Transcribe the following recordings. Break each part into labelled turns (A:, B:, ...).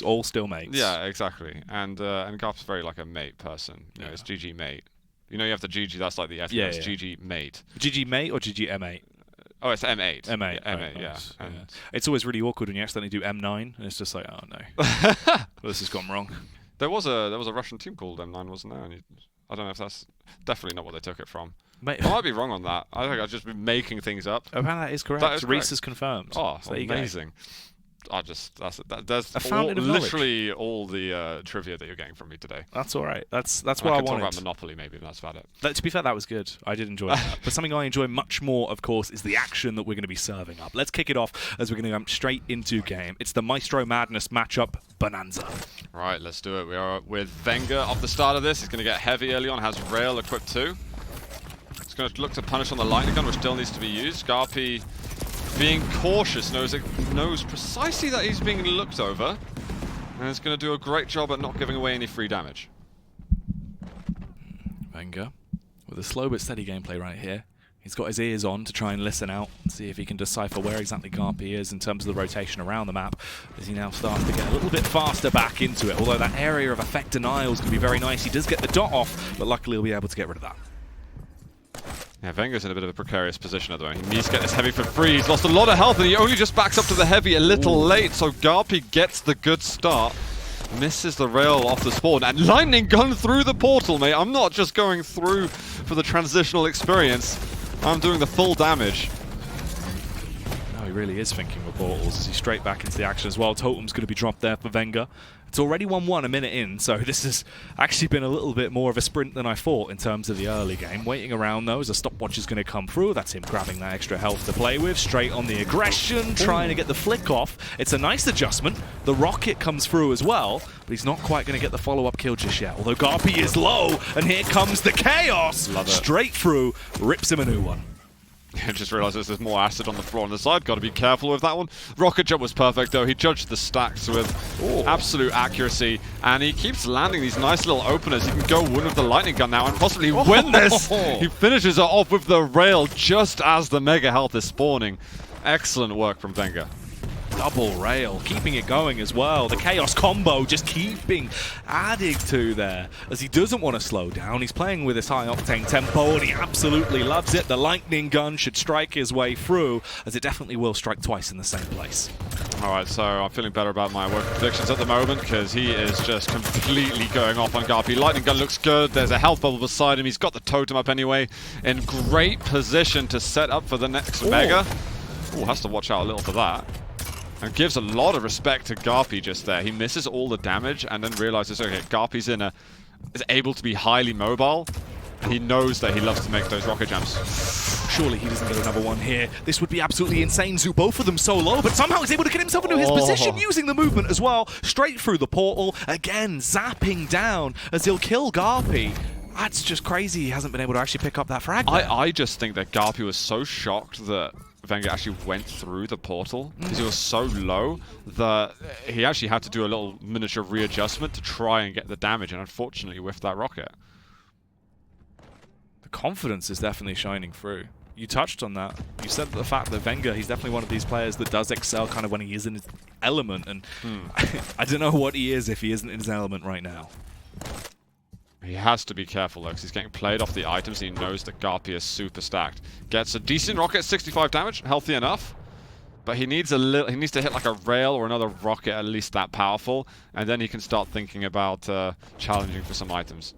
A: all still mates.
B: Yeah, exactly. And Garp's very like a mate person. You know, it's GG mate. You know, you have the GG. That's like the F. Yeah, it's GG mate.
A: GG mate or GG M8?
B: Oh, it's M8.
A: M8.
B: Yeah, M8.
A: Nice.
B: Yeah.
A: It's always really awkward when you accidentally do M9, and it's just like, oh no, well, this has gone wrong.
B: There was a Russian team called M9, wasn't there? And I don't know if that's definitely not what they took it from.
A: Mate,
B: I might be wrong on that. I think I've just been making things up.
A: Apparently that is correct.
B: That is
A: Reese
B: correct.
A: is confirmed.
B: Oh,
A: so
B: amazing. There's literally all the trivia that you're getting from me today.
A: That's all right. That's what I
B: could
A: wanted.
B: talk about Monopoly maybe, but that's about it.
A: To be fair, that was good. I did enjoy that. But something I enjoy much more, of course, is the action that we're going to be serving up. Let's kick it off as we're going to jump straight into game. It's the Maestro Madness matchup bonanza.
B: Right, let's do it. We are with Vengeur off the start of this. He's going to get heavy early on, has rail equipped too. He's going to look to punish on the lightning gun, which still needs to be used. Garpy, being cautious, knows precisely that he's being looked over, and is going to do a great job at not giving away any free damage.
A: Vengeur, with a slow but steady gameplay right here. He's got his ears on to try and listen out, see if he can decipher where exactly Garpy is in terms of the rotation around the map, as he now starts to get a little bit faster back into it. Although that area of effect denial is going to be very nice. He does get the dot off, but luckily he'll be able to get rid of that.
B: Yeah, Vengeur's in a bit of a precarious position at the moment. He needs to get this heavy for free. He's lost a lot of health, and he only just backs up to the heavy a little late, so Garpy gets the good start. Misses the rail off the spawn, and lightning gun through the portal, mate. I'm not just going through for the transitional experience. I'm doing the full damage.
A: No, he really is thinking with portals as he's straight back into the action as well. Totem's going to be dropped there for Vengeur. It's already 1-1 a minute in, so this has actually been a little bit more of a sprint than I thought in terms of the early game. Waiting around though as a stopwatch is going to come through. That's him grabbing that extra health to play with. Straight on the aggression, trying to get the flick off. It's a nice adjustment. The rocket comes through as well, but he's not quite going to get the follow-up kill just yet. Although Garpy is low, and here comes the chaos.
B: Love it.
A: Straight through, rips him a new one.
B: I just realised there's more acid on the floor on the side. Got to be careful with that one. Rocket jump was perfect though. He judged the stacks with absolute accuracy, and he keeps landing these nice little openers. He can go win with the lightning gun now and possibly win this. He finishes it off with the rail just as the mega health is spawning. Excellent work from Vengeur.
A: Double rail, keeping it going as well. The chaos combo just keeping adding to there as he doesn't want to slow down. He's playing with his high octane tempo and he absolutely loves it. The lightning gun should strike his way through, as it definitely will strike twice in the same place.
B: Alright, so I'm feeling better about my work predictions at the moment because he is just completely going off on Garpy. Lightning gun looks good. There's a health bubble beside him. He's got the totem up anyway. In great position to set up for the next mega. Oh, has to watch out a little for that. And gives a lot of respect to Garpy just there. He misses all the damage and then realizes, okay, Garpy's is able to be highly mobile. And he knows that he loves to make those rocket jumps.
A: Surely he doesn't get another one here. This would be absolutely insane. Zoo, both of them so low, but somehow he's able to get himself into his position using the movement as well. Straight through the portal. Again, zapping down as he'll kill Garpy. That's just crazy. He hasn't been able to actually pick up that frag there.
B: I just think that Garpy was so shocked that Vengeur actually went through the portal because he was so low that he actually had to do a little miniature readjustment to try and get the damage, and unfortunately whiffed that rocket.
A: The confidence is definitely shining through. You touched on that. You said the fact that Vengeur, he's definitely one of these players that does excel kind of when he is in his element, and I don't know what he is if he isn't in his element right now.
B: He has to be careful though, because he's getting played off the items. He knows that Garpy is super stacked. Gets a decent rocket, 65 damage, healthy enough. But he needs he needs to hit like a rail or another rocket at least that powerful, and then he can start thinking about challenging for some items.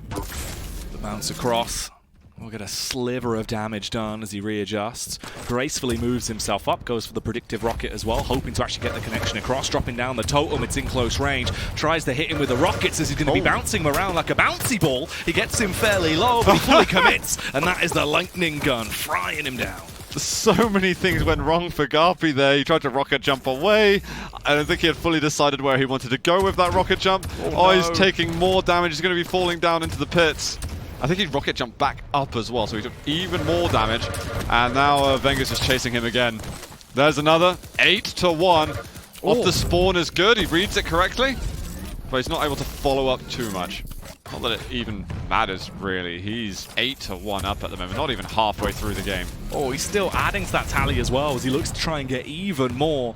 A: The bounce across. We'll get a sliver of damage done as he readjusts. Gracefully moves himself up, goes for the predictive rocket as well, hoping to actually get the connection across, dropping down the totem. It's in close range. Tries to hit him with the rockets as he's going to be bouncing him around like a bouncy ball. He gets him fairly low, but he fully commits, and that is the lightning gun frying him down.
B: So many things went wrong for Garpy there. He tried to rocket jump away. I don't think he had fully decided where he wanted to go with that rocket jump. Oh, he's taking more damage. He's going to be falling down into the pits. I think he rocket jumped back up as well, so he took even more damage. And now Vengeur's just chasing him again. There's another 8-1. Off the spawn is good. He reads it correctly, but he's not able to follow up too much. Not that it even matters, really. He's 8-1 up at the moment, not even halfway through the game.
A: Oh, he's still adding to that tally as well as he looks to try and get even more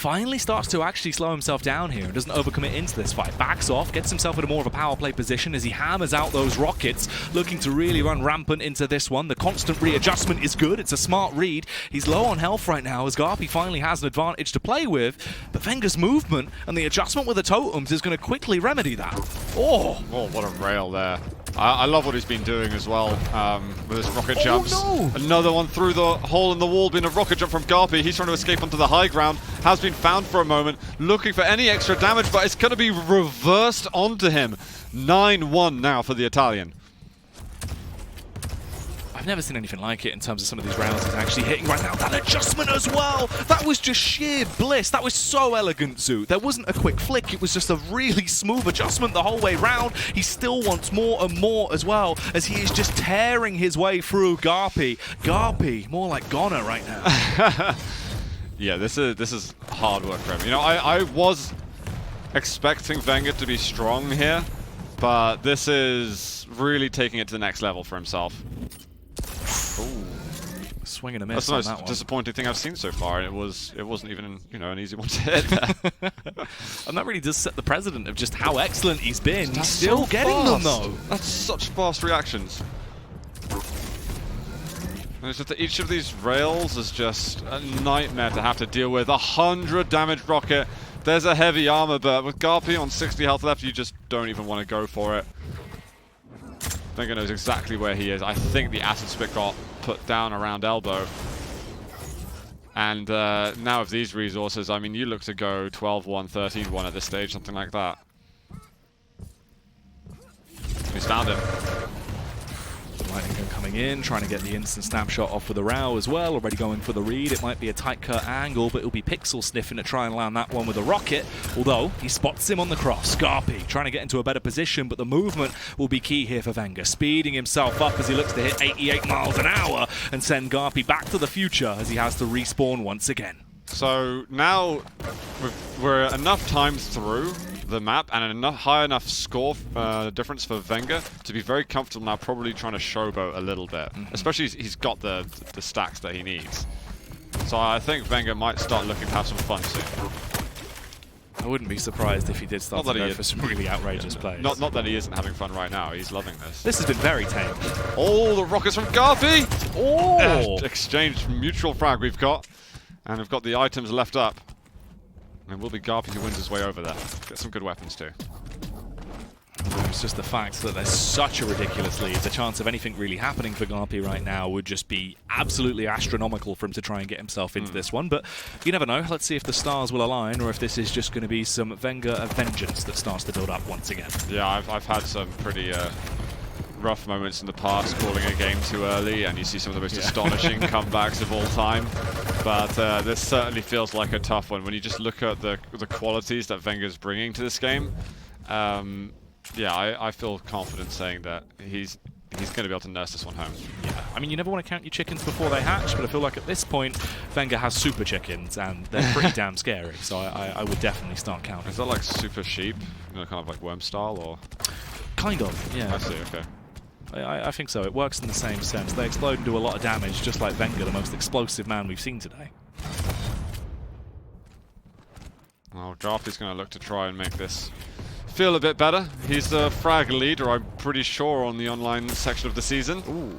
A: finally starts to actually slow himself down here and doesn't overcommit into this fight. Backs off, gets himself into more of a power play position as he hammers out those rockets, looking to really run rampant into this one. The constant readjustment is good. It's a smart read. He's low on health right now as Garpy finally has an advantage to play with, but Vengeur's movement and the adjustment with the totems is going to quickly remedy that. Oh,
B: what a rail there. I love what he's been doing as well with his rocket jumps.
A: No.
B: Another one through the hole in the wall, being a rocket jump from Garpy. He's trying to escape onto the high ground, has been found for a moment, looking for any extra damage, but it's going to be reversed onto him. 9-1 now for the Italian.
A: I've never seen anything like it in terms of some of these rounds he's actually hitting right now. That adjustment as well! That was just sheer bliss. That was so elegant, Zoo. There wasn't a quick flick. It was just a really smooth adjustment the whole way round. He still wants more and more as well as he is just tearing his way through Garpy. Garpy, more like Goner right now.
B: Yeah, this is hard work for him. You know, I was expecting Vengeur to be strong here, but this is really taking it to the next level for himself.
A: Ooh. Swing and a miss.
B: That's the
A: on
B: most
A: that
B: disappointing thing I've seen so far, and it wasn't even an easy one to hit there.
A: And that really does set the precedent of just how excellent he's been.
B: That's
A: He's still
B: so
A: getting
B: fast.
A: them though.
B: That's such fast reactions. And it's just that each of these rails is just a nightmare to have to deal with. 100 damage rocket. There's a heavy armor, but with Garpy on 60 health left, you just don't even want to go for it. Vengeur knows exactly where he is. I think the acid spit got put down around elbow. And now with these resources, I mean, you look to go 12-1, 13-1 at this stage, something like that. He's found him.
A: Lightning gun coming in, trying to get the instant snapshot off with the Rao as well, already going for the read. It might be a tight cut angle, but it'll be Pixel sniffing to try and land that one with a rocket, although he spots him on the cross. Garpy trying to get into a better position, but the movement will be key here for Vengeur, speeding himself up as he looks to hit 88 miles an hour and send Garpy back to the future as he has to respawn once again.
B: So now we're enough times through the map and high enough score difference for Vengeur to be very comfortable now, probably trying to showboat a little bit. Especially he's got the stacks that he needs. So I think Vengeur might start looking to have some fun soon.
A: I wouldn't be surprised if he did start to go for some really outrageous plays.
B: Not that he isn't having fun right now. He's loving this.
A: This has been very tame.
B: Oh, the rockets from Garpy!
A: Oh!
B: Exchanged mutual frag we've got. And we've got the items left up. And it will be Garpy who wins his way over there. Get some good weapons too.
A: It's just the fact that there's such a ridiculous lead. The chance of anything really happening for Garpy right now would just be absolutely astronomical for him to try and get himself into this one. But you never know. Let's see if the stars will align or if this is just going to be some Vengeur vengeance that starts to build up once again. Yeah,
B: I've had some pretty rough moments in the past calling a game too early, and you see some of the most astonishing comebacks of all time. But this certainly feels like a tough one when you just look at the qualities that Vengeur's bringing to this game. Yeah, I feel confident saying that he's going to be able to nurse this one home.
A: Yeah, I mean, you never want to count your chickens before they hatch, but I feel like at this point, Vengeur has super chickens, and they're pretty damn scary, so I would definitely start counting.
B: Is that like super sheep? You know, kind of like worm style, or?
A: Kind of, yeah.
B: I see, okay.
A: I think so. It works in the same sense. They explode and do a lot of damage, just like Vengeur, the most explosive man we've seen today.
B: Well, Garpy's going to look to try and make this feel a bit better. He's the frag leader, I'm pretty sure, on the online section of the season.
A: Ooh.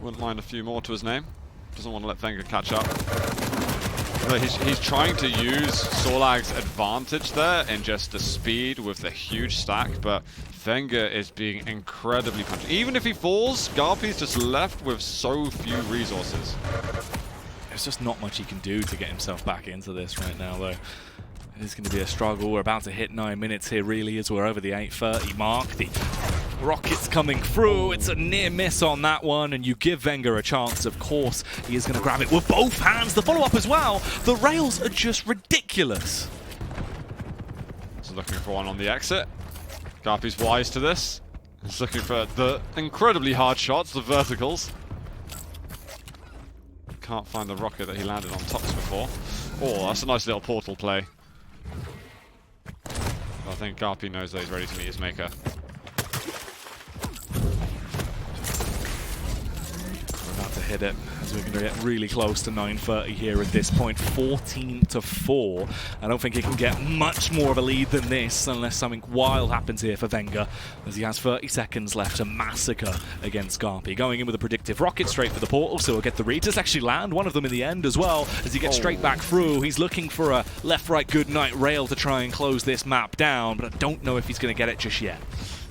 B: Wouldn't mind a few more to his name. Doesn't want to let Vengeur catch up. But he's trying to use Solag's advantage there in just the speed with the huge stack, but Vengeur is being incredibly punchy. Even if he falls, Garpy's just left with so few resources.
A: There's just not much he can do to get himself back into this right now, though. It is going to be a struggle. We're about to hit 9 minutes here, really, as we're over the 8:30 mark. The rockets coming through. It's a near miss on that one, and you give Vengeur a chance. Of course, he is going to grab it with both hands. The follow-up as well. The rails are just ridiculous.
B: So looking for one on the exit. Garpy's wise to this. He's looking for the incredibly hard shots, the verticals. Can't find the rocket that he landed on tops before. Oh, that's a nice little portal play. I think Garpy knows that he's ready to meet his maker.
A: We're about to hit it as we're going to get really close to 9:30 here at this point. 14-4. I don't think he can get much more of a lead than this unless something wild happens here for Vengeur, as he has 30 seconds left to massacre against Garpy. Going in with a predictive rocket straight for the portal, so he'll get the read. Does actually land one of them in the end as well, as he gets straight back through. He's looking for a left-right good night rail to try and close this map down, but I don't know if he's going to get it just yet.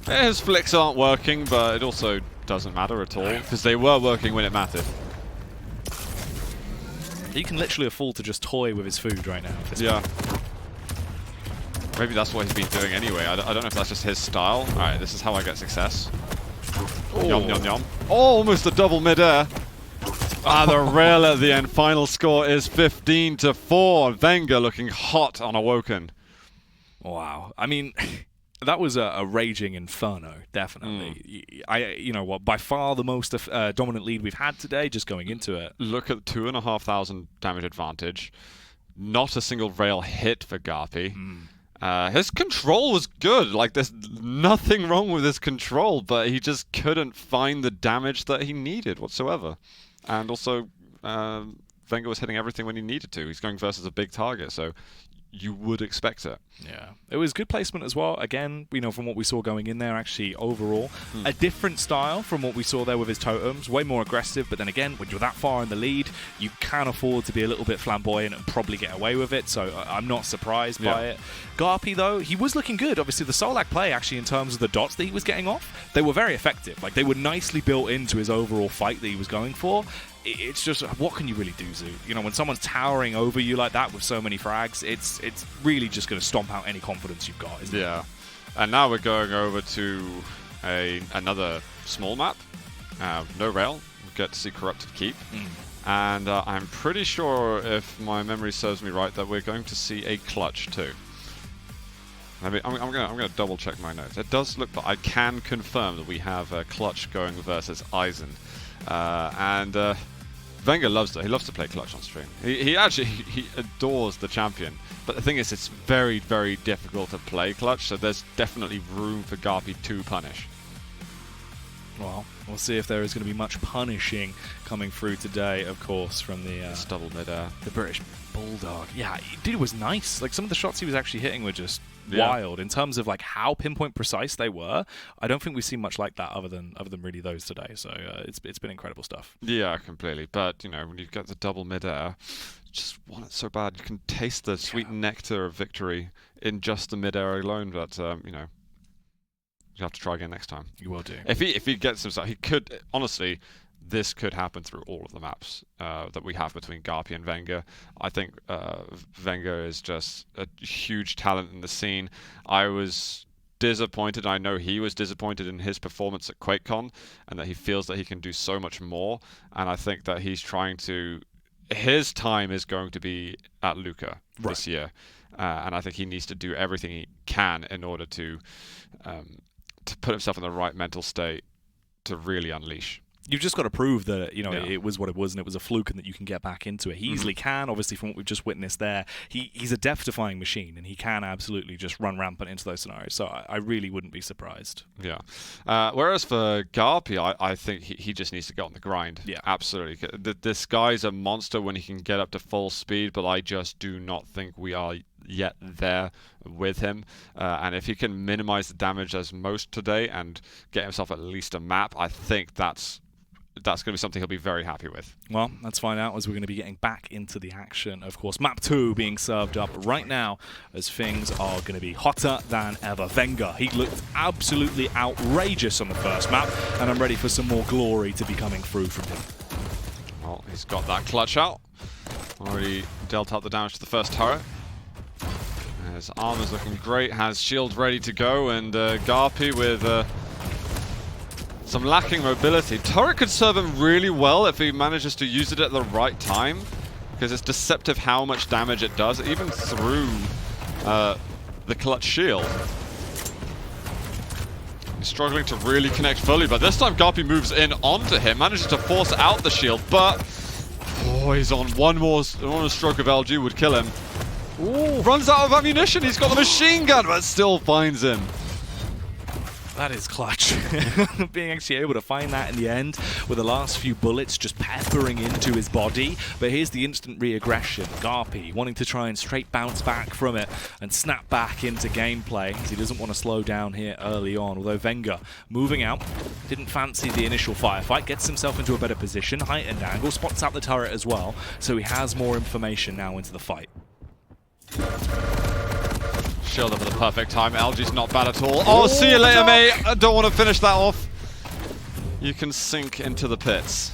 B: His flicks aren't working, but it also doesn't matter at all, because they were working when it mattered.
A: He can literally afford to just toy with his food right now.
B: Yeah. Maybe that's what he's been doing anyway. I don't know if that's just his style. Alright, this is how I get success. Yum, yum, yum. Oh, almost a double mid-air. The rail at the end. Final score is 15-4. Vengeur looking hot on Awoken.
A: Wow. I mean... That was a raging inferno, definitely. You know what? By far the most dominant lead we've had today, just going into it.
B: Look at 2,500 damage advantage. Not a single rail hit for Garpy. His control was good. Like, there's nothing wrong with his control, but he just couldn't find the damage that he needed whatsoever. And also, Vengeur was hitting everything when he needed to. He's going versus a big target, so you would expect it.
A: Yeah, it was good placement as well. Again, you know, from what we saw going in there, actually overall, a different style from what we saw there with his totems. Way more aggressive, but then again, when you're that far in the lead, you can afford to be a little bit flamboyant and probably get away with it. So I'm not surprised by it. Garpy, though, he was looking good. Obviously, the Solak play, actually, in terms of the dots that he was getting off, they were very effective. Like, they were nicely built into his overall fight that he was going for. It's just, what can you really do, Zoo? You know, when someone's towering over you like that with so many frags, it's really just going to stomp out any confidence you've got, isn't it?
B: Yeah. And now we're going over to another small map. No rail. We get to see Corrupted Keep. And I'm pretty sure, if my memory serves me right, that we're going to see a clutch too. I'm gonna double check my notes. It does look, but I can confirm that we have a clutch going versus Eisen. Vengeur loves it. He loves to play clutch on stream. He adores the champion. But the thing is, it's very, very difficult to play clutch, so there's definitely room for Garpy to punish.
A: Well, we'll see if there is going to be much punishing coming through today, of course, from the
B: double mid-air.
A: The British Bulldog. Yeah, dude, it was nice. Like, some of the shots he was actually hitting were just wild in terms of like how pinpoint precise they were. I don't think we've seen much like that other than really those today. So it's been incredible stuff.
B: Yeah, completely. But you know, when you get the double mid-air, just want it so bad. You can taste the sweet nectar of victory in just the mid-air alone. But you know, you have to try again next time.
A: You will do.
B: If he gets himself, he could honestly. This could happen through all of the maps that we have between Garpy and Vengeur. I think Vengeur is just a huge talent in the scene. I was disappointed. I know he was disappointed in his performance at QuakeCon, and that he feels that he can do so much more. And I think that he's trying to... His time is going to be at Luca this year. And I think he needs to do everything he can in order to put himself in the right mental state to really unleash.
A: You've just got to prove that, you know, it was what it was and it was a fluke and that you can get back into it. He easily can, obviously, from what we've just witnessed there. He's a death-defying machine and he can absolutely just run rampant into those scenarios. So I really wouldn't be surprised.
B: Yeah. Whereas for Garpy, I think he just needs to get on the grind.
A: Yeah.
B: Absolutely. This guy's a monster when he can get up to full speed, but I just do not think we are yet there with him. And if he can minimize the damage as most today and get himself at least a map, I think that's going to be something he'll be very happy with.
A: Well, let's find out as we're going to be getting back into the action. Of course, map 2 being served up right now as things are going to be hotter than ever. Vengeur, he looked absolutely outrageous on the first map, and I'm ready for some more glory to be coming through from him.
B: Well, he's got that clutch out. Already dealt out the damage to the first turret. His armor's looking great, has shield ready to go, and Garpy with... some lacking mobility. Turret could serve him really well if he manages to use it at the right time, because it's deceptive how much damage it does, even through the clutch shield. He's struggling to really connect fully, but this time Garpy moves in onto him, manages to force out the shield, but he's on one more stroke of LG would kill him. Ooh, runs out of ammunition. He's got the machine gun, but still finds him.
A: That is clutch. Being actually able to find that in the end with the last few bullets just peppering into his body. But here's the instant re-aggression. Garpy wanting to try and straight bounce back from it and snap back into gameplay, as he doesn't want to slow down here early on. Although Vengeur moving out, didn't fancy the initial firefight, gets himself into a better position, heightened angle, spots out the turret as well, so he has more information now into the fight.
B: Shield up at the perfect time. LG's not bad at all. Oh, see you later, mate. I don't want to finish that off. You can sink into the pits.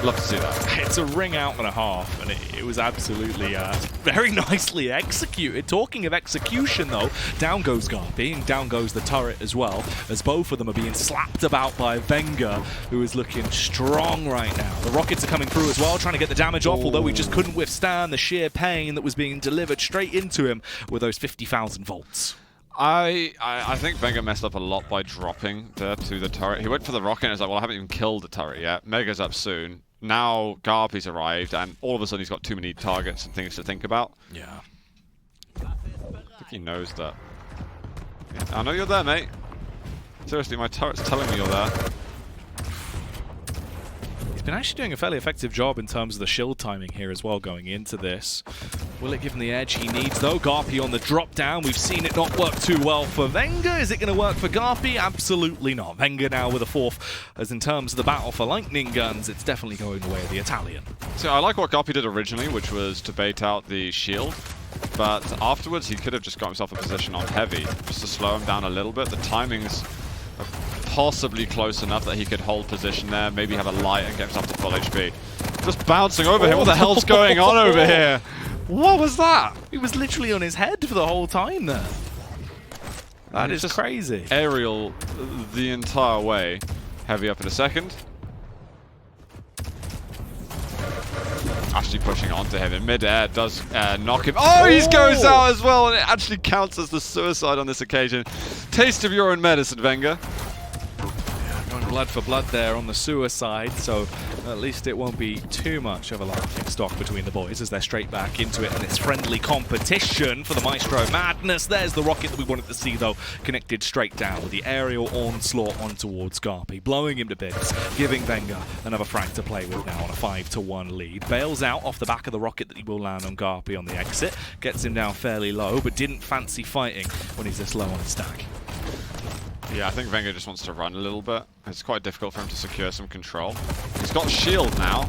B: Love to see that.
A: It's a ring out and a half, and it was absolutely very nicely executed. Talking of execution, though, down goes Garpy, and down goes the turret as well, as both of them are being slapped about by Vengeur, who is looking strong right now. The rockets are coming through as well, trying to get the damage off, although he just couldn't withstand the sheer pain that was being delivered straight into him with those 50,000 volts.
B: I think Vengeur messed up a lot by dropping there to the turret. He went for the rocket and was like, well, I haven't even killed the turret yet. Mega's up soon. Now Garpy's arrived, and all of a sudden he's got too many targets and things to think about.
A: Yeah.
B: I think he knows that. Yeah, I know you're there, mate. Seriously, my turret's telling me you're there.
A: He's been actually doing a fairly effective job in terms of the shield timing here as well going into this. Will it give him the edge he needs though? Garpy on the drop down. We've seen it not work too well for Vengeur. Is it going to work for Garpy? Absolutely not. Vengeur now with a fourth, as in terms of the battle for lightning guns, it's definitely going the way of the Italian.
B: So I like what Garpy did originally, which was to bait out the shield. But afterwards, he could have just got himself a position on heavy, just to slow him down a little bit. The timing's possibly close enough that he could hold position there, maybe have a light and get himself to full HP. Just bouncing over him. What the hell's going on over here? What was that?
A: He was literally on his head for the whole time there. That is just crazy.
B: Aerial the entire way. Heavy up in a second. Actually pushing onto him in mid-air does knock him. Oh, he goes out as well, and it actually counts as the suicide on this occasion. Taste of your own medicine, Vengeur.
A: Going blood for blood there on the suicide, so at least it won't be too much of a laughing stock between the boys as they're straight back into it, and it's friendly competition for the Maestro Madness. There's the rocket that we wanted to see, though, connected straight down with the aerial onslaught on towards Garpy, blowing him to bits, giving Vengeur another frag to play with now on a 5-1 lead. Bails out off the back of the rocket that he will land on Garpy on the exit, gets him down fairly low, but didn't fancy fighting when he's this low on his stack.
B: Yeah, I think Vengeur just wants to run a little bit. It's quite difficult for him to secure some control. He's got shield now,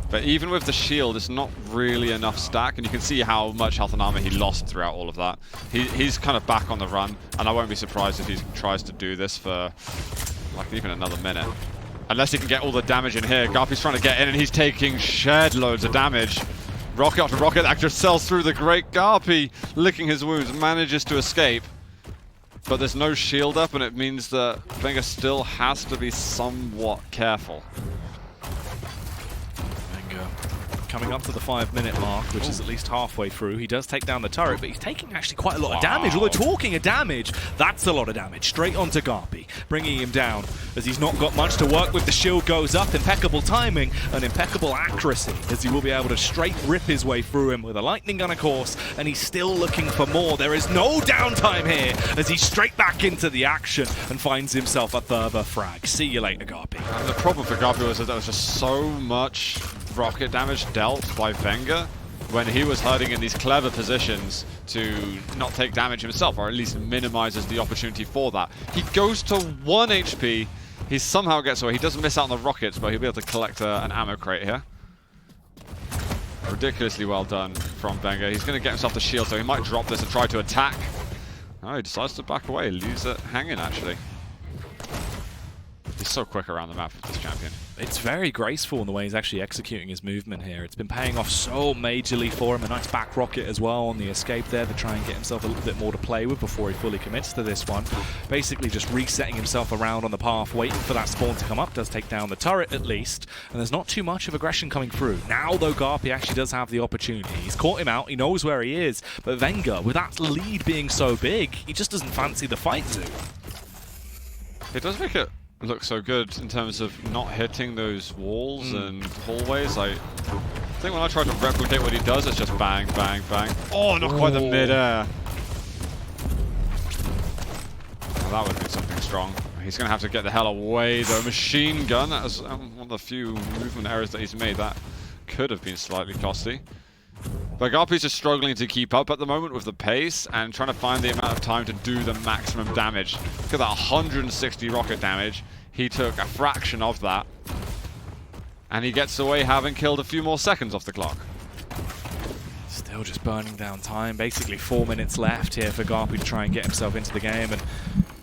B: but even with the shield, it's not really enough stack, and you can see how much health and armor he lost throughout all of that. He's kind of back on the run, and I won't be surprised if he tries to do this for like even another minute. Unless he can get all the damage in here. Garpy's trying to get in, and he's taking shed loads of damage. Rocket after rocket that just sells through the great Garpy, licking his wounds, manages to escape. But there's no shield up, and it means that Vengeur still has to be somewhat careful.
A: Vengeur coming up to the 5-minute mark, which is at least halfway through. He does take down the turret, but he's taking actually quite a lot of damage. Although talking of damage, that's a lot of damage. Straight onto Garpy, bringing him down as he's not got much to work with. The shield goes up, impeccable timing and impeccable accuracy, as he will be able to straight rip his way through him with a lightning gun, of course, and he's still looking for more. There is no downtime here as he's straight back into the action and finds himself a further frag. See you later, Garpy.
B: And the problem for Garpy was that there was just so much rocket damage dealt by Vengeur when he was hiding in these clever positions to not take damage himself, or at least minimizes the opportunity for that. He goes to 1 HP. He somehow gets away. He doesn't miss out on the rockets, but he'll be able to collect an ammo crate here. Ridiculously well done from Vengeur. He's going to get himself the shield, so he might drop this and try to attack. No, he decides to back away. Leaves it hanging, actually. He's so quick around the map, this champion.
A: It's very graceful in the way he's actually executing his movement here. It's been paying off so majorly for him. A nice back rocket as well on the escape there to try and get himself a little bit more to play with before he fully commits to this one. Basically just resetting himself around on the path, waiting for that spawn to come up. Does take down the turret at least, and there's not too much of aggression coming through. Now though, Garpy actually does have the opportunity. He's caught him out, he knows where he is, but Vengeur, with that lead being so big, he just doesn't fancy the fight to.
B: It does make it look so good in terms of not hitting those walls and hallways. I think when I try to replicate what he does, it's just bang, bang, bang. Oh, not quite the mid-air. Well, that would have been something strong. He's going to have to get the hell away, though. Machine gun, that was one of the few movement errors that he's made. That could have been slightly costly. But Garpy's just struggling to keep up at the moment with the pace and trying to find the amount of time to do the maximum damage. Look at that 160 rocket damage. He took a fraction of that. And he gets away having killed a few more seconds off the clock.
A: Still just burning down time. Basically 4 minutes left here for Garpy to try and get himself into the game. And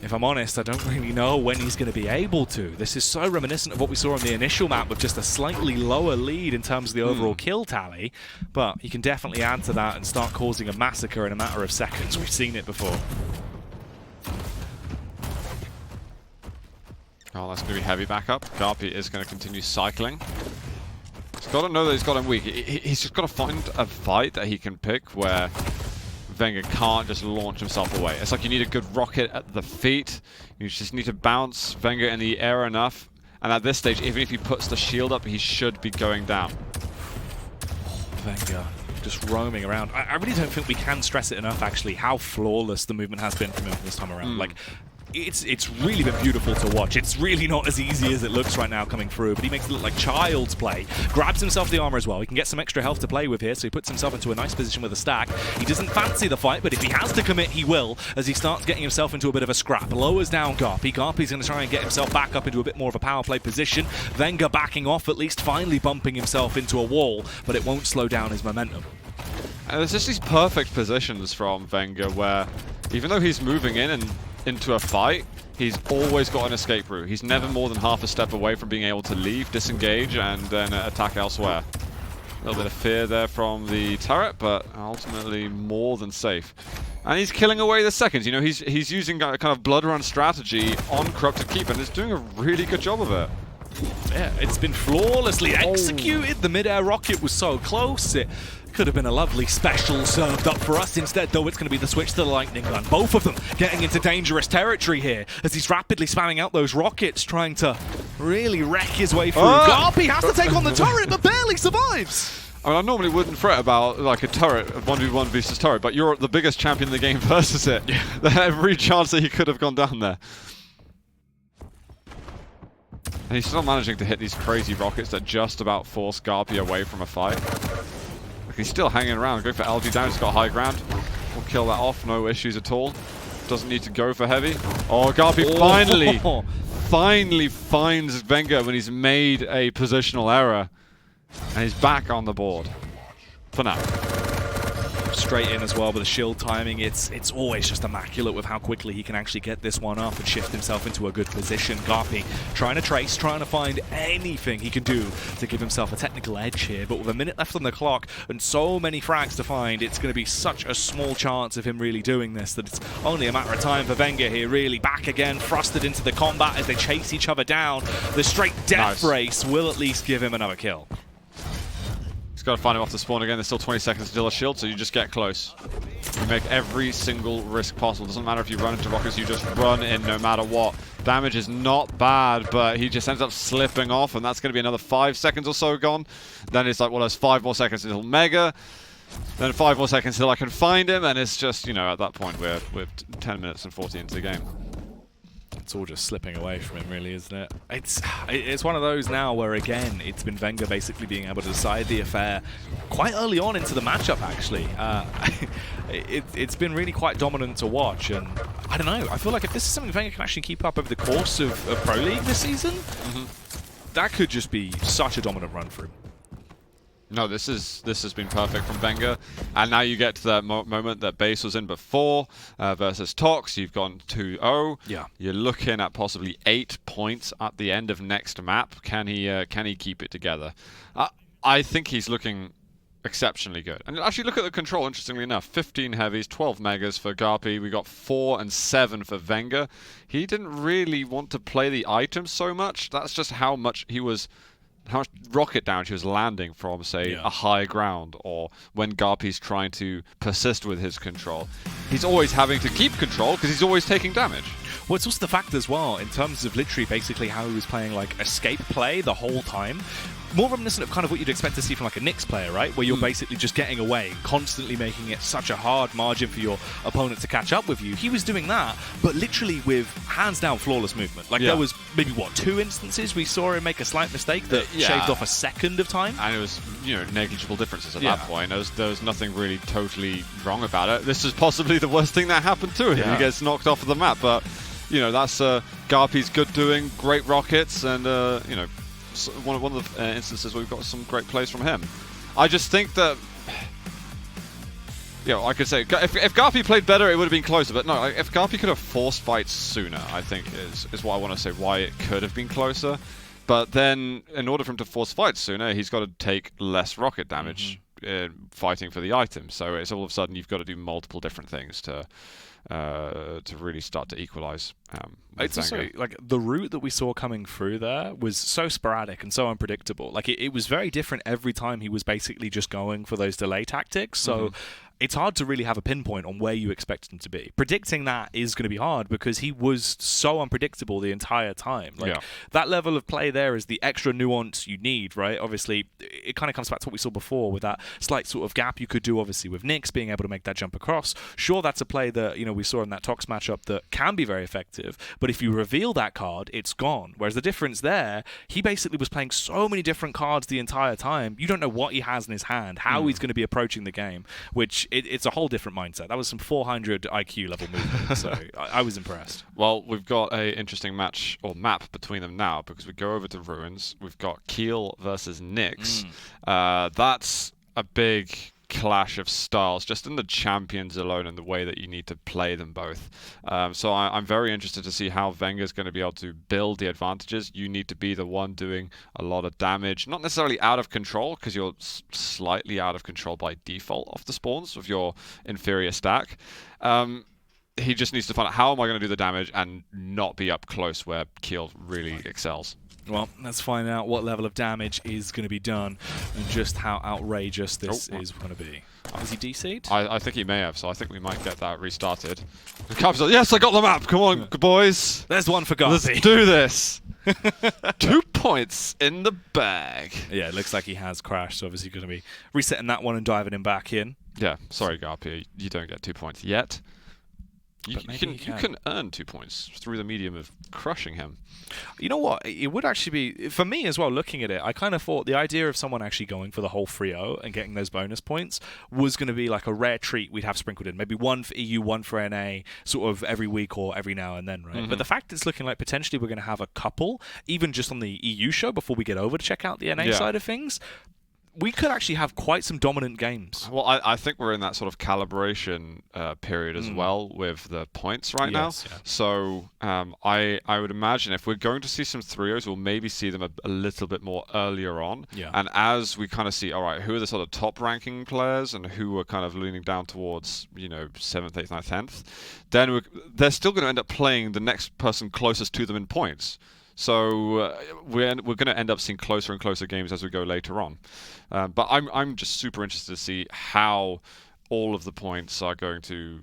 A: if I'm honest, I don't really know when he's going to be able to. This is so reminiscent of what we saw on the initial map with just a slightly lower lead in terms of the overall kill tally. But he can definitely add to that and start causing a massacre in a matter of seconds. We've seen it before.
B: Oh, that's going to be heavy backup. Garpy is going to continue cycling. He's got to know that he's got him weak. He's just got to find a fight that he can pick where Vengeur can't just launch himself away. It's like you need a good rocket at the feet. You just need to bounce Vengeur in the air enough. And at this stage, even if he puts the shield up, he should be going down.
A: Vengeur just roaming around. I really don't think we can stress it enough, actually, how flawless the movement has been from him this time around. Like, it's really been beautiful to watch. It's really not as easy as it looks right now coming through, but he makes it look like child's play. Grabs himself the armor as well. He can get some extra health to play with here, so he puts himself into a nice position with a stack. He doesn't fancy the fight, but if he has to commit, he will, as he starts getting himself into a bit of a scrap. Lowers down Garpy. Garpy's going to try and get himself back up into a bit more of a power play position. Vengeur backing off, at least finally bumping himself into a wall, but it won't slow down his momentum.
B: And there's just these perfect positions from Vengeur where, even though he's moving in and into a fight, he's always got an escape route. He's never more than half a step away from being able to leave, disengage, and then attack elsewhere. A little bit of fear there from the turret, but ultimately more than safe. And he's killing away the seconds. You know, he's using a kind of blood run strategy on Corrupted Keep, and is doing a really good job of it.
A: Yeah, it's been flawlessly executed. The mid-air rocket was so close. It could have been a lovely special served up for us. Instead, though, it's going to be the switch to the lightning gun. Both of them getting into dangerous territory here as he's rapidly spamming out those rockets, trying to really wreck his way through. Garpy has to take on the turret, but barely survives.
B: I mean, I normally wouldn't fret about like a turret, 1v1 versus turret, but you're the biggest champion in the game versus it. Yeah. Every chance that he could have gone down there. And he's still managing to hit these crazy rockets that just about force Garpy away from a fight. He's still hanging around, going for LG down, he's got high ground. We'll kill that off, no issues at all. Doesn't need to go for heavy. Oh, Garpy finally finds Vengeur when he's made a positional error. And he's back on the board. For now.
A: Straight in as well with the shield timing. It's always just immaculate with how quickly he can actually get this one up and shift himself into a good position. Garpy trying to trace, trying to find anything he can do to give himself a technical edge here, but with a minute left on the clock and so many frags to find, it's going to be such a small chance of him really doing this that it's only a matter of time for Vengeur here, really back again, thrusted into the combat as they chase each other down. The straight death race will at least give him another kill.
B: Got to find him off the spawn again. There's still 20 seconds until a shield, so you just get close. You make every single risk possible. Doesn't matter if you run into rockets, you just run in no matter what. Damage is not bad, but he just ends up slipping off, and that's going to be another 5 seconds or so gone. Then it's like, well, there's 5 more seconds until Mega. Then 5 more seconds until I can find him, and it's just, you know, at that point we're 10 minutes and 40 into the game.
A: It's all just slipping away from him, really, isn't it? It's one of those now where, again, it's been Vengeur basically being able to decide the affair quite early on into the matchup, actually. It's been really quite dominant to watch, and I don't know, I feel like if this is something Vengeur can actually keep up over the course of Pro League this season, that could just be such a dominant run for him.
B: No, this has been perfect from Vengeur, and now you get to that moment that Base was in before versus Tox. You've gone 2-0.
A: Yeah,
B: you're looking at possibly 8 points at the end of next map. Can he keep it together? I think he's looking exceptionally good. And actually, look at the control. Interestingly enough, 15 heavies, 12 megas for Garpy. We got 4 and 7 for Vengeur. He didn't really want to play the items so much. That's just how much rocket damage he was landing from, say, a high ground, or when Garpy's trying to persist with his control. He's always having to keep control because he's always taking damage.
A: Well, it's also the fact as well, in terms of literally basically how he was playing like escape play the whole time. more reminiscent of kind of what you'd expect to see from like a Knicks player, right? Where you're basically just getting away, constantly making it such a hard margin for your opponent to catch up with you. He was doing that, but literally with hands down flawless movement. Like there was maybe, what, 2 instances we saw him make a slight mistake that shaved off a second of time?
B: And it was, negligible differences at that point. There was nothing really totally wrong about it. This is possibly the worst thing that happened to him. He gets knocked off of the map, but, that's Garpy's good doing, great rockets, and, one of the instances where we've got some great plays from him. I just think that, I could say, if Garpy played better, it would have been closer. But no, if Garpy could have forced fights sooner, I think is what I want to say, why it could have been closer. But then, in order for him to force fights sooner, he's got to take less rocket damage fighting for the item. So it's all of a sudden you've got to do multiple different things to really start to equalize.
A: It's also like the route that we saw coming through there was so sporadic and so unpredictable. Like it was very different every time he was basically just going for those delay tactics. So it's hard to really have a pinpoint on where you expect him to be. Predicting that is going to be hard because he was so unpredictable the entire time. Like that level of play there is the extra nuance you need, right? Obviously, it kind of comes back to what we saw before with that slight sort of gap you could do, obviously, with Nyx being able to make that jump across. Sure, that's a play that, we saw in that Tox matchup that can be very effective, but if you reveal that card, it's gone. Whereas the difference there, he basically was playing so many different cards the entire time. You don't know what he has in his hand, how he's going to be approaching the game, which it's a whole different mindset. That was some 400 IQ level movement, so I was impressed.
B: Well, we've got a interesting match or map between them now because we go over to Ruins. We've got Keel versus Nyx. That's a big clash of styles, just in the champions alone and the way that you need to play them both. So I'm very interested to see how Vengeur's going to be able to build the advantages. You need to be the one doing a lot of damage, not necessarily out of control, because you're slightly out of control by default off the spawns of your inferior stack. He just needs to find out how am I going to do the damage and not be up close where Keel really excels.
A: Well, let's find out what level of damage is going to be done and just how outrageous this is going to be. Is he DC'd?
B: I think he may have, so I think we might get that restarted. Yes, I got the map! Come on, boys!
A: There's one for Garpy.
B: Let's do this! 2 points in the bag.
A: Yeah, it looks like he has crashed, so obviously going to be resetting that one and diving him back in.
B: Yeah, sorry Garpy, you don't get 2 points yet. You can earn 2 points through the medium of crushing him.
A: You know what? It would actually be, for me as well, looking at it, I kind of thought the idea of someone actually going for the whole 3-0 and getting those bonus points was going to be like a rare treat we'd have sprinkled in. Maybe one for EU, one for NA, sort of every week or every now and then, right? But the fact it's looking like potentially we're going to have a couple, even just on the EU show before we get over to check out the NA side of things, we could actually have quite some dominant games.
B: Well, I think we're in that sort of calibration period as well with the points right now. Yeah. So I would imagine if we're going to see some 3-0s, we'll maybe see them a little bit more earlier on. Yeah. And as we kind of see, all right, who are the sort of top ranking players and who are kind of leaning down towards, 7th, 8th, 9th, 10th, then they're still going to end up playing the next person closest to them in points. So we're going to end up seeing closer and closer games as we go later on. But I'm just super interested to see how all of the points are going to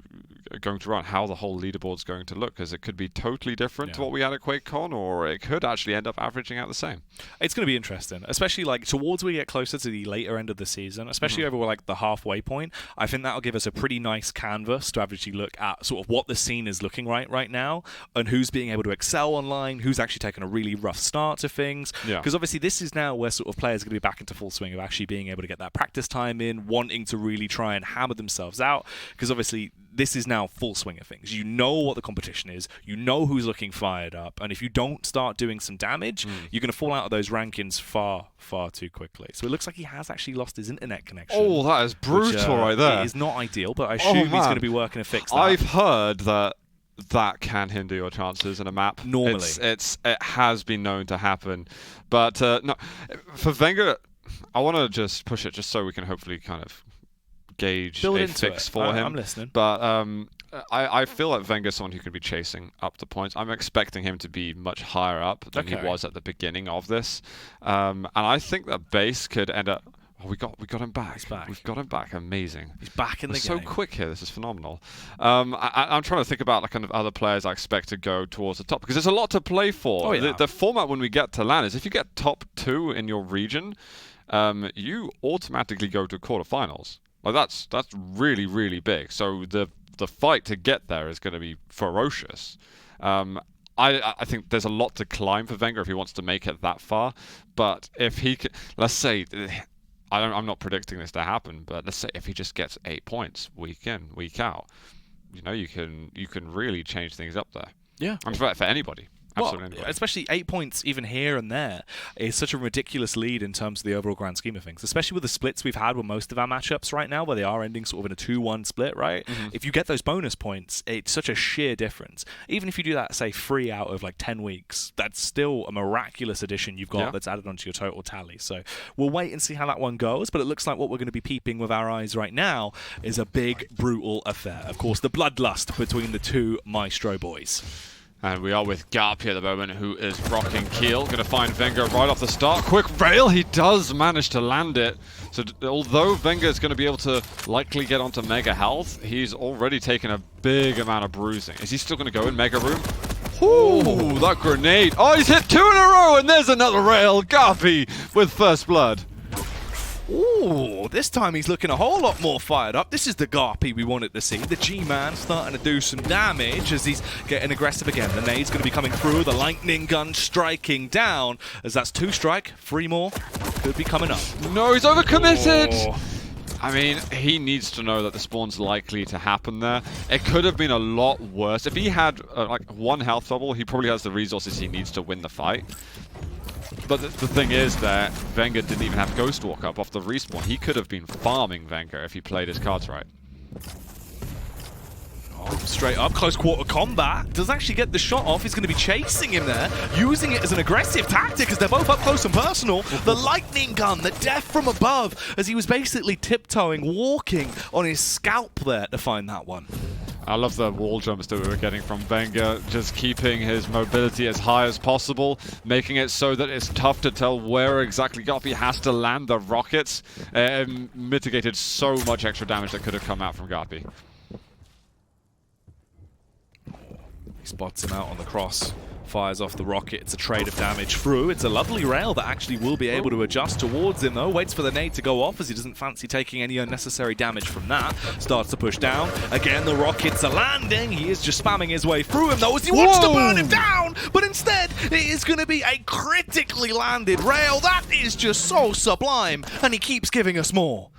B: run, how the whole leaderboard's going to look, because it could be totally different to what we had at QuakeCon, or it could actually end up averaging out the same.
A: It's going to be interesting, especially like towards we get closer to the later end of the season, especially over like the halfway point. I think that'll give us a pretty nice canvas to actually look at sort of what the scene is looking right now, and who's being able to excel online, who's actually taken a really rough start to things. Because obviously this is now where sort of players are going to be back into full swing of actually being able to get that practice time in, wanting to really try and hammer themselves out, because obviously this is now full swing of things. You know what the competition is, you know who's looking fired up, and if you don't start doing some damage, you're going to fall out of those rankings far too quickly. So it looks like he has actually lost his internet connection.
B: Oh, that is brutal right there.
A: It is not ideal, but I assume he's going to be working to fix that.
B: I've heard that can hinder your chances in a map.
A: Normally.
B: It has been known to happen. But no, for Vengeur, I want to just push it just so we can hopefully kind of gauge a fix for him.
A: I'm listening.
B: But I feel like Vengeur's someone who could be chasing up the points. I'm expecting him to be much higher up than he was at the beginning of this. And I think that base could end up... Oh, we got him back.
A: He's back.
B: We've got him back. Amazing.
A: He's back in the game.
B: So quick here. This is phenomenal. I'm trying to think about like kind of other players I expect to go towards the top because there's a lot to play for.
A: Oh, yeah.
B: The format when we get to LAN is if you get top 2 in your region, you automatically go to quarterfinals. Like that's really, really big. So the fight to get there is going to be ferocious. I think there's a lot to climb for Vengeur if he wants to make it that far. But if he can, let's say, I'm not predicting this to happen, but let's say if he just gets 8 points week in, week out, you know, you can really change things up there.
A: Yeah.
B: I'm for anybody.
A: Well, especially 8 points even here and there is such a ridiculous lead in terms of the overall grand scheme of things, especially with the splits we've had with most of our matchups right now where they are ending sort of in a 2-1 split, right? If you get those bonus points, it's such a sheer difference. Even if you do that, say, 3 out of like 10 weeks, that's still a miraculous addition you've got that's added onto your total tally. So we'll wait and see how that one goes, but it looks like what we're going to be peeping with our eyes right now is a big, brutal affair. Of course, the bloodlust between the two Maestro boys.
B: And we are with Garpy at the moment, who is rocking Keel. Going to find Vengeur right off the start. Quick rail, he does manage to land it. So although Vengeur is going to be able to likely get onto Mega Health, he's already taken a big amount of bruising. Is he still going to go in Mega Room? Ooh, that grenade. Oh, he's hit 2 in a row, and there's another rail. Garpy with first blood.
A: Ooh, this time he's looking a whole lot more fired up. This is the Garpy we wanted to see. The G-Man starting to do some damage as he's getting aggressive again. The nade's going to be coming through. The lightning gun striking down as that's 2 strike. 3 more could be coming up.
B: No, he's overcommitted.
A: Oh.
B: I mean, he needs to know that the spawn's likely to happen there. It could have been a lot worse. If he had like 1 health bubble, he probably has the resources he needs to win the fight. But the thing is that Vengeur didn't even have Ghost Walk up off the respawn. He could have been farming Vengeur if he played his cards right.
A: Oh, straight up, close quarter combat. Does actually get the shot off. He's going to be chasing him there, using it as an aggressive tactic as they're both up close and personal. The lightning gun, the death from above, as he was basically tiptoeing, walking on his scalp there to find that one.
B: I love the wall jumps that we were getting from Vengeur, just keeping his mobility as high as possible, making it so that it's tough to tell where exactly Garpy has to land the rockets. Mitigated so much extra damage that could have come out from Garpy.
A: He spots him out on the cross, fires off the rocket. It's a trade of damage through. It's a lovely rail that actually will be able to adjust towards him, though. Waits for the nade to go off as he doesn't fancy taking any unnecessary damage from that. Starts to push down. Again, the rockets are landing. He is just spamming his way through him, though, as he wants to burn him down. But instead, it is going to be a critically landed rail. That is just so sublime, and he keeps giving us more.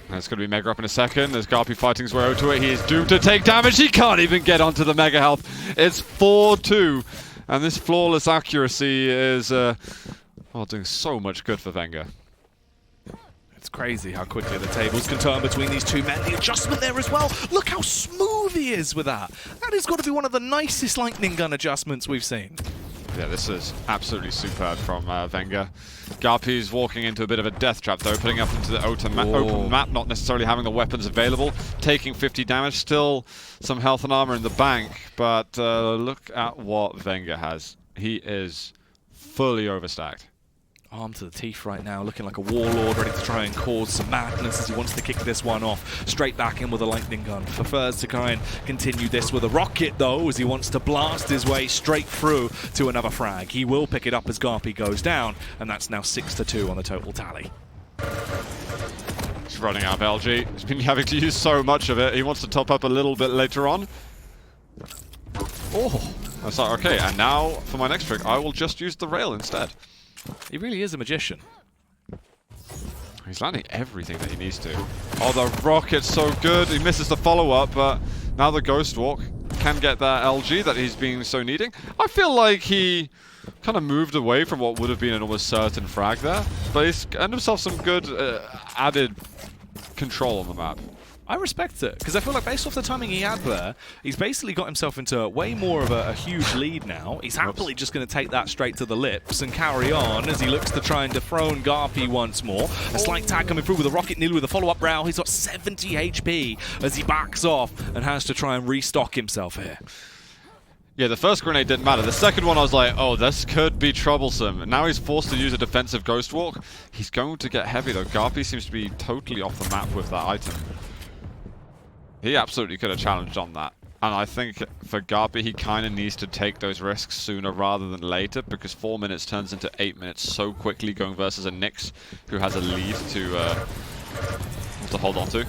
B: It's going to be Mega up in a second. There's Garpy fighting his way over to it. He is doomed to take damage. He can't even get onto the Mega Health. It's 4-2. And this flawless accuracy is doing so much good for Vengeur.
A: It's crazy how quickly the tables can turn between these two men. The adjustment there as well. Look how smooth he is with that. That has got to be one of the nicest lightning gun adjustments we've seen.
B: Yeah, this is absolutely superb from Vengeur. Garpy's walking into a bit of a death trap, though, putting up into the open map, not necessarily having the weapons available, taking 50 damage, still some health and armor in the bank, but look at what Vengeur has. He is fully overstacked.
A: Arm to the teeth right now, looking like a warlord, ready to try and cause some madness as he wants to kick this one off. Straight back in with a lightning gun. Prefers to try and continue this with a rocket, though, as he wants to blast his way straight through to another frag. He will pick it up as Garpy goes down, and that's now 6-2 on the total tally.
B: He's running out of LG. He's been having to use so much of it. He wants to top up a little bit later on. Oh, that's like, okay, and now for my next trick, I will just use the rail instead.
A: He really is a magician.
B: He's landing everything that he needs to. Oh, the rocket's so good. He misses the follow-up, but now the Ghost Walk can get that LG that he's been so needing. I feel like he kind of moved away from what would have been an almost certain frag there, but he's earned himself some good added control on the map.
A: I respect it, because I feel like based off the timing he had there, he's basically got himself into way more of a huge lead now. He's happily just going to take that straight to the lips and carry on as he looks to try and dethrone Garpy once more. A slight tag coming through with a rocket, nearly with a follow-up rail. He's got 70 HP as he backs off and has to try and restock himself here.
B: Yeah, the first grenade didn't matter. The second one, I was like, oh, this could be troublesome. And now he's forced to use a defensive Ghost Walk. He's going to get heavy, though. Garpy seems to be totally off the map with that item. He absolutely could have challenged on that. And I think for Garpy, he kind of needs to take those risks sooner rather than later, because 4 minutes turns into 8 minutes so quickly going versus a Nyx who has a lead to hold on to.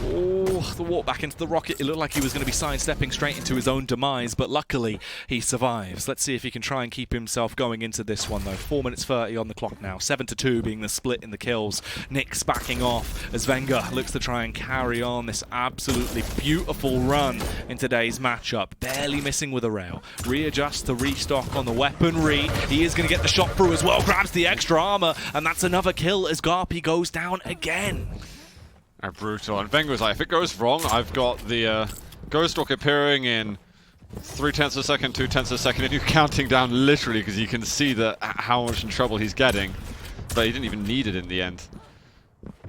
A: Oh, the walk back into the rocket. It looked like he was going to be sidestepping straight into his own demise, but luckily he survives. Let's see if he can try and keep himself going into this one, though. 4 minutes 30 on the clock now. 7-2 being the split in the kills. Nyx backing off as Vengeur looks to try and carry on this absolutely beautiful run in today's matchup. Barely missing with a rail. Readjusts to restock on the weaponry. He is going to get the shot through as well. Grabs the extra armor, and that's another kill as Garpy goes down again.
B: Brutal. And Vengeur's like, if it goes wrong, I've got the Ghost Walk appearing in 0.3 of a second, 0.2 of a second, and you're counting down literally because you can see how much in trouble he's getting. But he didn't even need it in the end.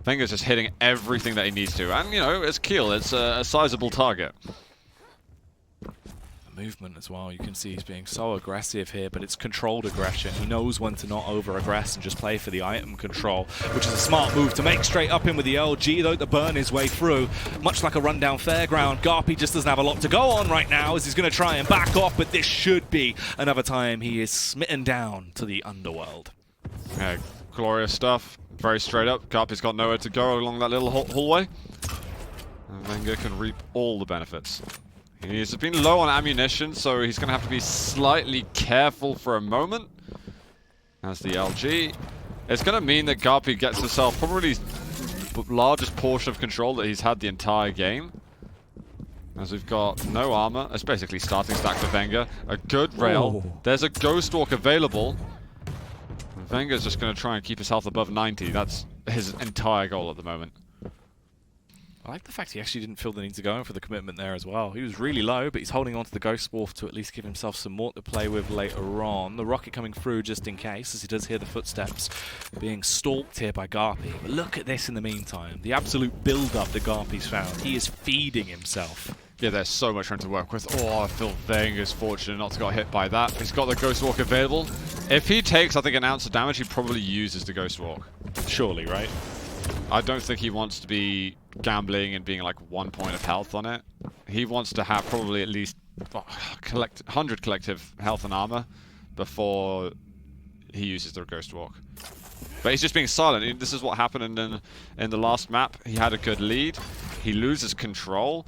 B: Vengeur's just hitting everything that he needs to. And, you know, it's Kiel. It's a sizable target.
A: Movement as well. You can see he's being so aggressive here, but it's controlled aggression. He knows when to not over-aggress and just play for the item control, which is a smart move to make. Straight up in with the LG, though, to burn his way through. Much like a rundown fairground, Garpy just doesn't have a lot to go on right now as he's going to try and back off, but this should be another time he is smitten down to the underworld.
B: Yeah, glorious stuff. Very straight up. Garpy's got nowhere to go along that little hallway. And Vengeur can reap all the benefits. He's been low on ammunition, so he's going to have to be slightly careful for a moment. As the LG. It's going to mean that Garpy gets himself probably the largest portion of control that he's had the entire game. As we've got no armor. It's basically starting stack for Vengeur. A good rail. Oh. There's a Ghost Walk available. Vengeur's just going to try and keep his health above 90. That's his entire goal at the moment.
A: I like the fact he actually didn't feel the need to go in for the commitment there as well. He was really low, but he's holding on to the Ghost Wolf to at least give himself some more to play with later on. The rocket coming through just in case, as he does hear the footsteps being stalked here by Garpy. But look at this in the meantime. The absolute build-up that Garpy's found. He is feeding himself.
B: Yeah, there's so much room to work with. Oh, I feel Vengeur's fortunate not to get hit by that. He's got the Ghost Walk available. If he takes, I think, an ounce of damage, he probably uses the Ghost Walk.
A: Surely, right?
B: I don't think he wants to be gambling and being like 1 point of health on it. He wants to have probably at least 100 collective health and armor before he uses the Ghost Walk. But he's just being silent. This is what happened in the last map. He had a good lead. He loses control.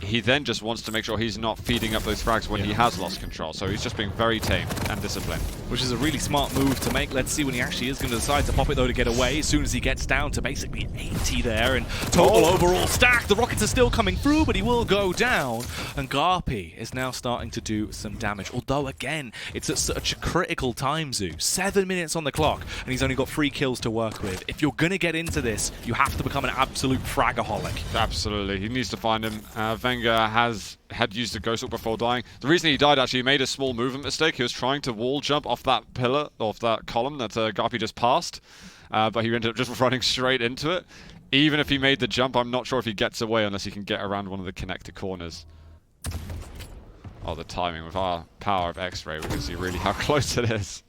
B: He then just wants to make sure he's not feeding up those frags when he has lost control. So he's just being very tame and disciplined.
A: Which is a really smart move to make. Let's see when he actually is going to decide to pop it, though, to get away. As soon as he gets down to basically 80 there. And total overall stack. The rockets are still coming through, but he will go down. And Garpy is now starting to do some damage. Although, again, it's at such a critical time, Zoo. 7 minutes on the clock, and he's only got 3 kills to work with. If you're going to get into this, you have to become an absolute fragaholic.
B: Absolutely. He needs to find him. Vengeur had used the Ghost Walk before dying. The reason he died, actually, he made a small movement mistake. He was trying to wall jump off that pillar, off that column that Garpy just passed, but he ended up just running straight into it. Even if he made the jump, I'm not sure if he gets away unless he can get around one of the connected corners. Oh, the timing with our power of X-ray, we can see really how close it is.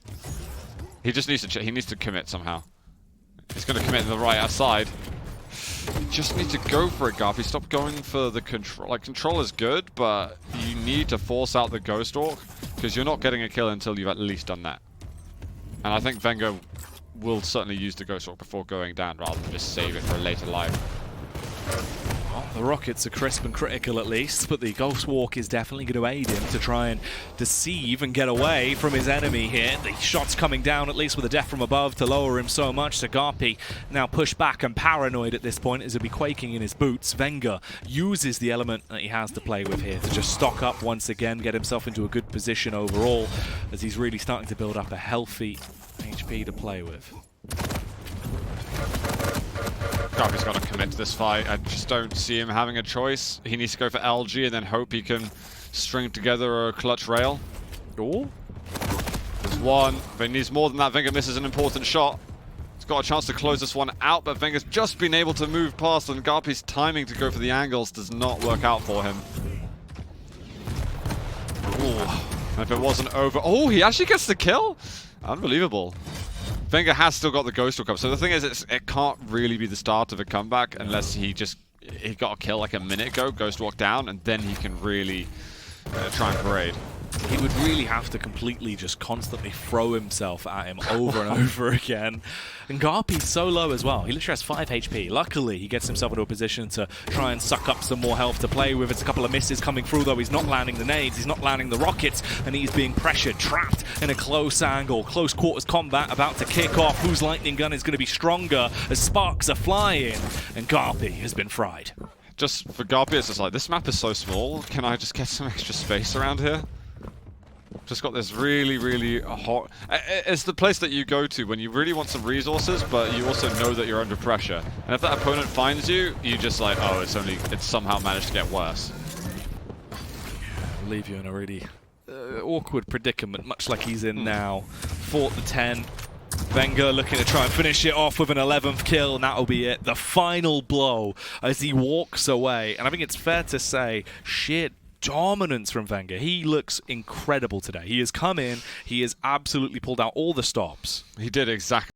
B: He just needs to he needs to commit somehow. He's going to commit to the right outside. You just need to go for it, Garpy. Stop going for the control. Like, control is good, but you need to force out the Ghost Walk, because you're not getting a kill until you've at least done that. And I think Vengeur will certainly use the Ghost Walk before going down, rather than just save it for a later life.
A: Well, the rockets are crisp and critical at least, but the Ghost Walk is definitely going to aid him to try and deceive and get away from his enemy here. The shots coming down, at least with a death from above, to lower him so much. So Garpy now pushed back and paranoid at this point, as he'll be quaking in his boots. Vengeur uses the element that he has to play with here to just stock up once again, get himself into a good position overall, as he's really starting to build up a healthy HP to play with.
B: Garpy's got to commit to this fight. I just don't see him having a choice. He needs to go for LG and then hope he can string together a clutch rail.
A: Oh.
B: There's one, but he needs more than that. Vengeur misses an important shot. He's got a chance to close this one out, but Vengeur's just been able to move past, and Garpy's timing to go for the angles does not work out for him.
A: Oh.
B: And if it wasn't over... Oh, he actually gets the kill? Unbelievable. Vengeur has still got the Ghost Walk up. So the thing is, it can't really be the start of a comeback unless he got a kill like a minute ago, Ghost Walk down, and then he can really try and parade.
A: He would really have to completely just constantly throw himself at him over and over again. And Garpy's so low as well. He literally has 5 HP. Luckily, he gets himself into a position to try and suck up some more health to play with. It's a couple of misses coming through, though. He's not landing the nades. He's not landing the rockets. And he's being pressured, trapped in a close angle. Close quarters combat about to kick off. Whose lightning gun is going to be stronger as sparks are flying? And Garpy has been fried.
B: Just for Garpy, it's just like, this map is so small. Can I just get some extra space around here? Just got this really, really hot... It's the place that you go to when you really want some resources, but you also know that you're under pressure. And if that opponent finds you, you just like, oh, it's somehow managed to get worse.
A: I'll leave you in a really awkward predicament, much like he's in now. Fought the 10. Vengeur looking to try and finish it off with an 11th kill, and that'll be it. The final blow as he walks away. And I think it's fair to say, shit. Dominance from Vengeur. He looks incredible today. He has come in, he has absolutely pulled out all the stops.
B: He did exactly.